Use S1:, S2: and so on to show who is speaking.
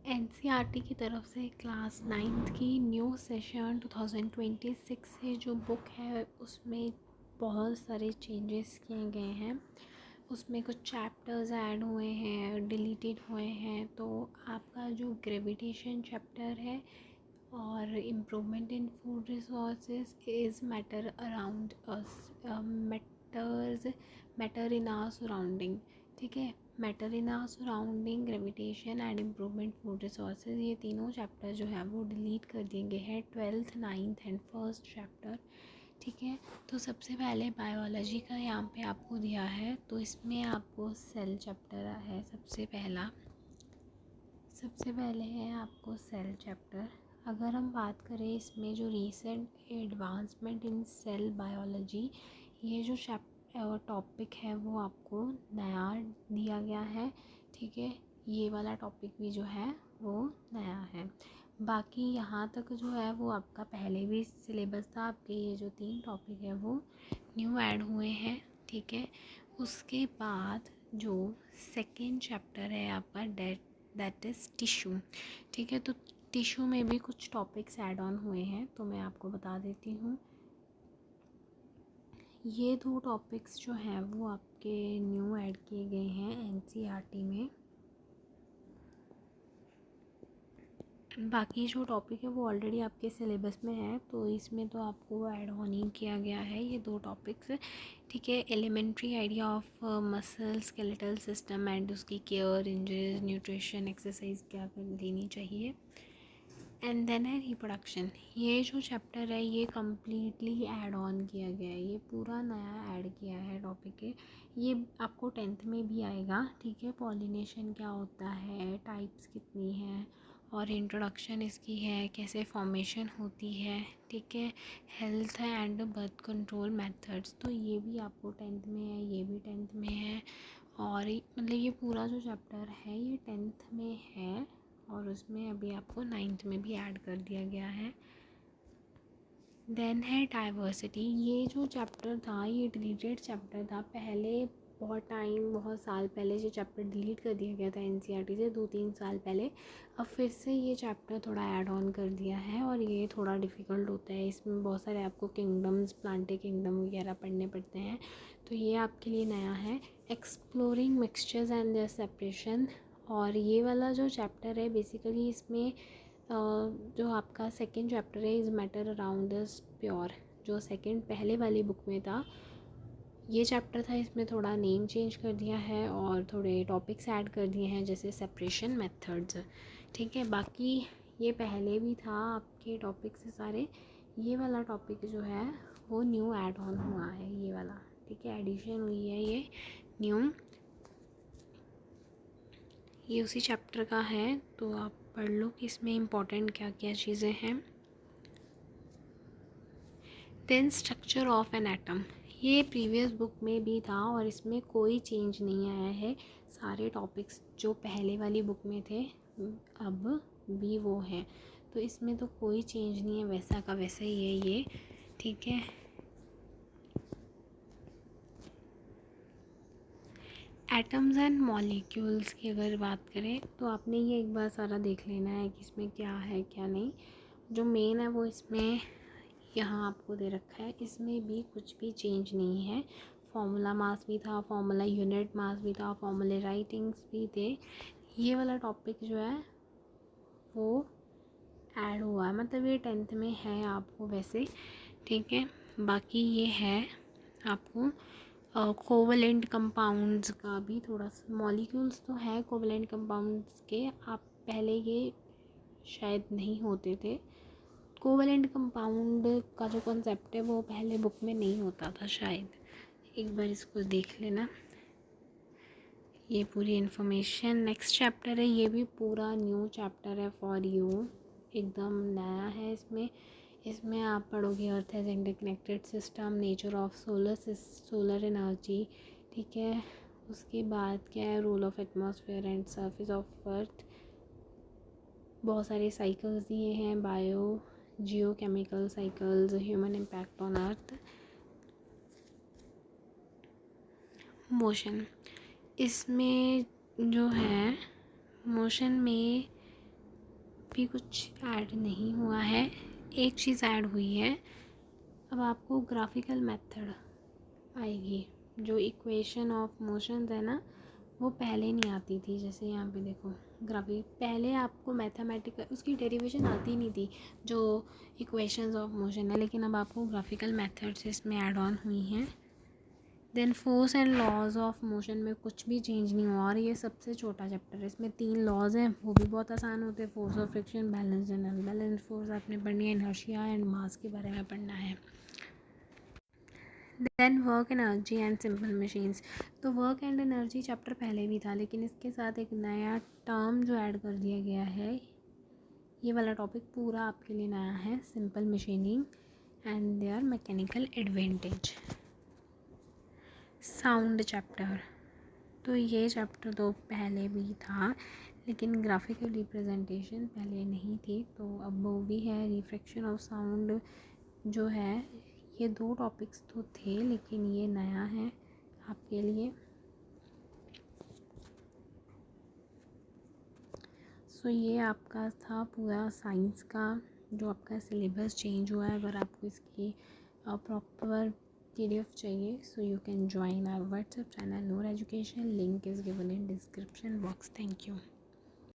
S1: NCERT की तरफ से क्लास 9th की न्यू सेशन 2026 से जो बुक है उसमें बहुत सारे चेंजेस किए गए हैं। उसमें कुछ चैप्टर्स ऐड हुए हैं, डिलीटेड हुए हैं। तो आपका जो ग्रेविटेशन चैप्टर है और improvement in food resources is matter around matter in our surrounding, ठीक है। Matter in our surrounding, gravitation and improvement food resources, ये तीनों चैप्टर जो है वो डिलीट कर दिए गए हैं 12th 9th and first chapter, ठीक है। तो सबसे पहले बायोलॉजी का यहाँ पे आपको दिया है, तो इसमें आपको सेल चैप्टर है सबसे पहले है आपको सेल चैप्टर। अगर हम बात करें इसमें जो recent advancement in cell biology, ये जो टॉपिक है वो आपको नया दिया गया है, ठीक है। ये वाला टॉपिक भी जो है वो नया है। बाकी यहाँ तक जो है वो आपका पहले भी सिलेबस था, आपके ये जो 3 टॉपिक है वो न्यू ऐड हुए हैं, ठीक है। उसके बाद जो सेकेंड चैप्टर है आपका दैट इज़ टिश्यू, ठीक है। तो टिश्यू में भी कुछ टॉपिक्स ऐड ऑन हुए हैं, तो मैं आपको बता देती हूँ। ये 2 टॉपिक्स जो हैं वो आपके न्यू ऐड किए गए हैं एनसीईआरटी में। बाकी जो टॉपिक है वो ऑलरेडी आपके सिलेबस में है, तो इसमें तो आपको ऐड ऑन ही किया गया है ये 2 टॉपिक्स, ठीक है। Elementary idea of muscle skeletal system and उसकी केयर, इंजरीज, न्यूट्रिशन, एक्सरसाइज क्या कर लेनी चाहिए। एंड देन है रिप्रोडक्शन। ये जो चैप्टर है ये कम्प्लीटली ऐड ऑन किया गया है, ये पूरा नया ऐड किया है टॉपिक है। ये आपको 10th में भी आएगा, ठीक है। पॉलिनेशन क्या होता है, टाइप्स कितनी हैं, और इंट्रोडक्शन इसकी है, कैसे फॉर्मेशन होती है, ठीक है। Health and birth control methods, तो ये भी आपको 10th में है, ये भी 10th में है। और मतलब ये पूरा जो चैप्टर है ये 10th में है, और उसमें अभी आपको 9th में भी ऐड कर दिया गया है। देन है डाइवर्सिटी। ये जो चैप्टर था ये डिलीटेड चैप्टर था पहले, बहुत साल पहले ये चैप्टर डिलीट कर दिया गया था एनसीईआरटी से, 2-3 साल पहले। अब फिर से ये चैप्टर थोड़ा ऐड ऑन कर दिया है, और ये थोड़ा डिफ़िकल्ट होता है। इसमें बहुत सारे आपको किंगडम्स, प्लांटे किंगडम वगैरह पढ़ने पड़ते हैं, तो ये आपके लिए नया है। Exploring mixtures and their separation, और ये वाला जो चैप्टर है बेसिकली इसमें जो आपका सेकेंड चैप्टर है is matter around the pure, जो सेकेंड पहले वाली बुक में था ये चैप्टर था, इसमें थोड़ा नेम चेंज कर दिया है और थोड़े टॉपिक्स ऐड कर दिए हैं जैसे सेपरेशन मेथड्स, ठीक है। बाकी ये पहले भी था आपके टॉपिक से सारे, ये वाला टॉपिक जो है वो न्यू ऐड ऑन हुआ है, ये वाला, ठीक है। एडिशन हुई है ये न्यू, ये उसी चैप्टर का है, तो आप पढ़ लो कि इसमें इम्पॉर्टेंट क्या क्या चीज़ें हैं। Then structure of an atom, ये प्रीवियस बुक में भी था और इसमें कोई चेंज नहीं आया है। सारे टॉपिक्स जो पहले वाली बुक में थे अब भी वो हैं, तो इसमें तो कोई चेंज नहीं है, वैसा का वैसा ही है ये, ठीक है। एटम्स एंड मॉलिक्यूल्स की अगर बात करें तो आपने ये एक बार सारा देख लेना है कि इसमें क्या है क्या नहीं। जो मेन है वो इसमें यहाँ आपको दे रखा है, इसमें भी कुछ भी चेंज नहीं है। फॉर्मूला मास भी था, फॉर्मूला यूनिट मास भी था, फॉर्मूले राइटिंग्स भी थे। ये वाला टॉपिक जो है वो ऐड हुआ है, मतलब ये 10th में है आपको वैसे, ठीक है। बाकी ये है आपको कोवलेंट कंपाउंड्स का भी थोड़ा सा, मॉलिक्यूल्स तो है कोवलेंट कंपाउंड्स के, आप पहले ये शायद नहीं होते थे। कोवलेंट कंपाउंड का जो कॉन्सेप्ट है वो पहले बुक में नहीं होता था शायद, एक बार इसको देख लेना, ये पूरी इन्फॉर्मेशन। नेक्स्ट चैप्टर है, ये भी पूरा न्यू चैप्टर है फॉर यू, एकदम नया है। इसमें आप पढ़ोगे earth as interconnected system, nature of solar energy, ठीक है। उसके बाद क्या है, role of atmosphere and surface of earth, बहुत सारे साइकिल्स दिए हैं, bio geochemical cycles, human impact on earth, motion. इसमें जो है मोशन में अभी कुछ ऐड नहीं हुआ है। एक चीज़ ऐड हुई है, अब आपको ग्राफिकल मेथड आएगी। जो इक्वेशन ऑफ मोशंस है ना, वो पहले नहीं आती थी। जैसे यहाँ पे देखो ग्राफिक, पहले आपको मैथमेटिकल उसकी डेरिवेशन आती नहीं थी जो इक्वेशंस ऑफ मोशन है, लेकिन अब आपको ग्राफिकल मेथड्स इसमें ऐड ऑन हुई हैं। Then force and laws of motion में कुछ भी चेंज नहीं हुआ, और ये सबसे छोटा चैप्टर है। इसमें 3 लॉज हैं, वो भी बहुत आसान होते हैं। Force of friction, balance and unbalance force आपने पढ़नी है, इनर्शिया एंड मास के बारे में पढ़ना है। Then work energy and simple machines. तो वर्क एंड एनर्जी चैप्टर पहले भी था, लेकिन इसके साथ एक नया टर्म जो ऐड कर दिया गया है, ये वाला टॉपिक पूरा आपके लिए नया है, simple machining and their mechanical advantage. Sound chapter, तो ये चैप्टर तो पहले भी था, लेकिन ग्राफिकल रिप्रेजेंटेशन पहले नहीं थी, तो अब वो भी है। रिफ्रैक्शन ऑफ साउंड जो है, ये 2 टॉपिक्स तो थे, लेकिन ये नया है आपके लिए। सो ये आपका था पूरा साइंस का जो आपका सिलेबस चेंज हुआ है। अगर आपको इसकी प्रॉपर PDF चाहिए, so you can join our WhatsApp channel Noor Education. Link is given in description box. Thank you.